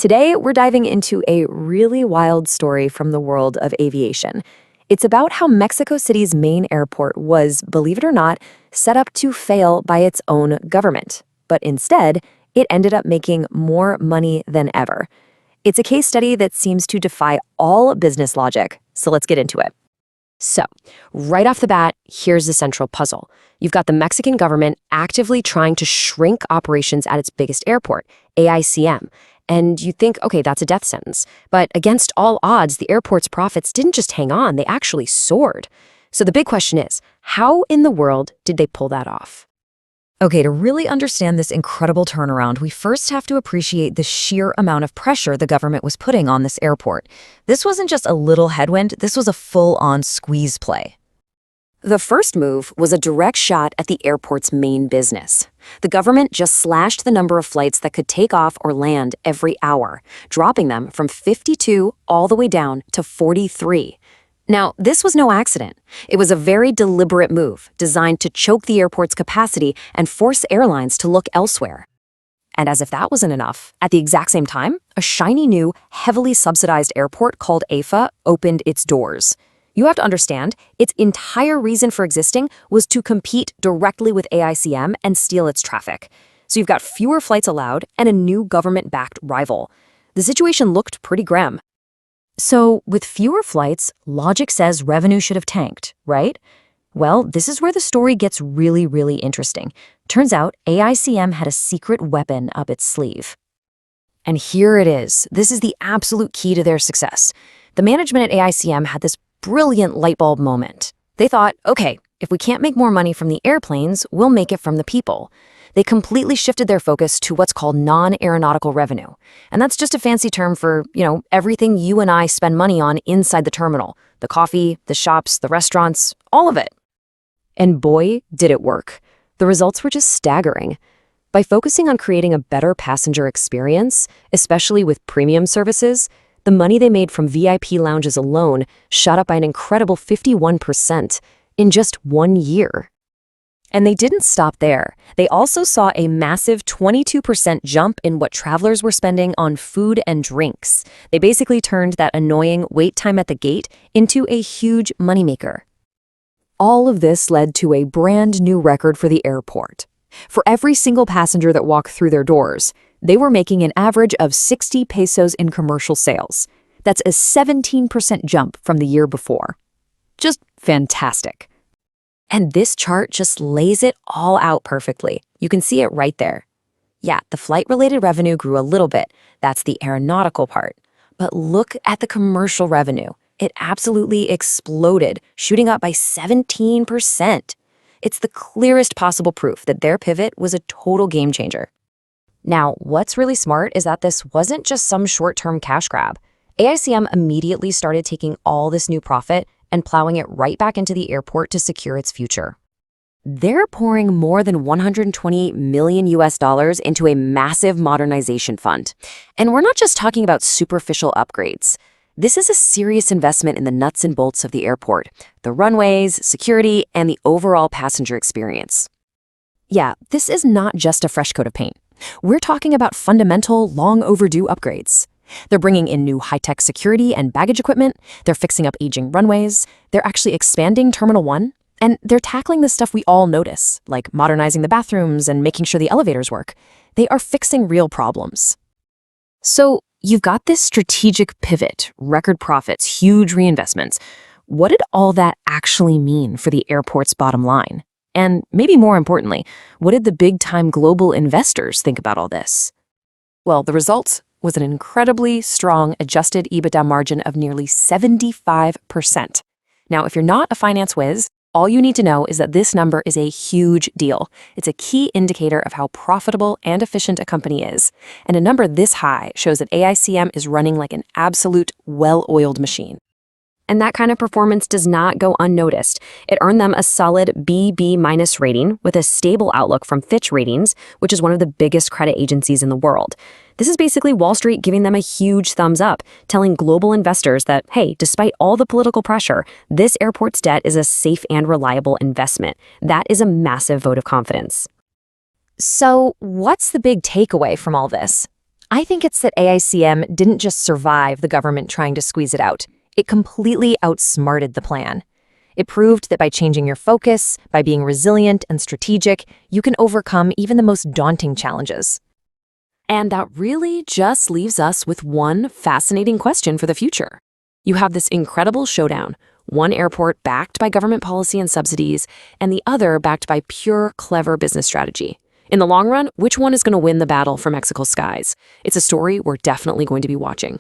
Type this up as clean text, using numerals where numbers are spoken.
Today, we're diving into a really wild story from the world of aviation. It's about how Mexico City's main airport was, believe it or not, set up to fail by its own government. But instead, it ended up making more money than ever. It's a case study that seems to defy all business logic, so let's get into it. So, right off the bat, here's the central puzzle. You've got the Mexican government actively trying to shrink operations at its biggest airport, AICM. And you think, okay, that's a death sentence. But against all odds, the airport's profits didn't just hang on, they actually soared. So the big question is, how in the world did they pull that off? Okay, to really understand this incredible turnaround, we first have to appreciate the sheer amount of pressure the government was putting on this airport. This wasn't just a little headwind, this was a full-on squeeze play. The first move was a direct shot at the airport's main business. The government just slashed the number of flights that could take off or land every hour, dropping them from 52 all the way down to 43. Now, this was no accident. It was a very deliberate move designed to choke the airport's capacity and force airlines to look elsewhere. And as if that wasn't enough, at the exact same time, a shiny new, heavily subsidized airport called AIFA opened its doors. You have to understand, its entire reason for existing was to compete directly with AICM and steal its traffic. So you've got fewer flights allowed and a new government-backed rival. The situation looked pretty grim. So, with fewer flights, logic says revenue should have tanked, right? Well, this is where the story gets really, really interesting. Turns out, AICM had a secret weapon up its sleeve. And here it is. This is the absolute key to their success. The management at AICM had this brilliant light bulb moment. They thought, okay, if we can't make more money from the airplanes, we'll make it from the people. They completely shifted their focus to what's called non-aeronautical revenue. And that's just a fancy term for, everything you and I spend money on inside the terminal. The coffee, the shops, the restaurants, all of it. And boy, did it work. The results were just staggering. By focusing on creating a better passenger experience, especially with premium services, the money they made from VIP lounges alone shot up by an incredible 51% in just 1 year. And they didn't stop there. They also saw a massive 22% jump in what travelers were spending on food and drinks. They basically turned that annoying wait time at the gate into a huge moneymaker. All of this led to a brand new record for the airport. For every single passenger that walked through their doors, they were making an average of 60 pesos in commercial sales. That's a 17% jump from the year before. Just fantastic. And this chart just lays it all out perfectly. You can see it right there. Yeah, the flight-related revenue grew a little bit. That's the aeronautical part. But look at the commercial revenue. It absolutely exploded, shooting up by 17%. It's the clearest possible proof that their pivot was a total game changer. Now, what's really smart is that this wasn't just some short-term cash grab. AICM immediately started taking all this new profit and plowing it right back into the airport to secure its future. They're pouring more than $128 million into a massive modernization fund. And we're not just talking about superficial upgrades. This is a serious investment in the nuts and bolts of the airport, the runways, security, and the overall passenger experience. Yeah, this is not just a fresh coat of paint. We're talking about fundamental, long overdue upgrades. They're bringing in new high-tech security and baggage equipment, they're fixing up aging runways, they're actually expanding Terminal 1, and they're tackling the stuff we all notice, like modernizing the bathrooms and making sure the elevators work. They are fixing real problems. So, you've got this strategic pivot, record profits, huge reinvestments. What did all that actually mean for the airport's bottom line? And maybe more importantly, what did the big-time global investors think about all this? Well, the result was an incredibly strong adjusted EBITDA margin of nearly 75%. Now, if you're not a finance whiz, all you need to know is that this number is a huge deal. It's a key indicator of how profitable and efficient a company is. And a number this high shows that AICM is running like an absolute well-oiled machine. And that kind of performance does not go unnoticed. It earned them a solid BB- rating with a stable outlook from Fitch Ratings, which is one of the biggest credit agencies in the world. This is basically Wall Street giving them a huge thumbs up, telling global investors that, hey, despite all the political pressure, this airport's debt is a safe and reliable investment. That is a massive vote of confidence. So, what's the big takeaway from all this? I think it's that AICM didn't just survive the government trying to squeeze it out. It completely outsmarted the plan. It proved that by changing your focus, by being resilient and strategic, you can overcome even the most daunting challenges. And that really just leaves us with one fascinating question for the future. You have this incredible showdown, one airport backed by government policy and subsidies, and the other backed by pure, clever business strategy. In the long run, which one is going to win the battle for Mexico's skies? It's a story we're definitely going to be watching.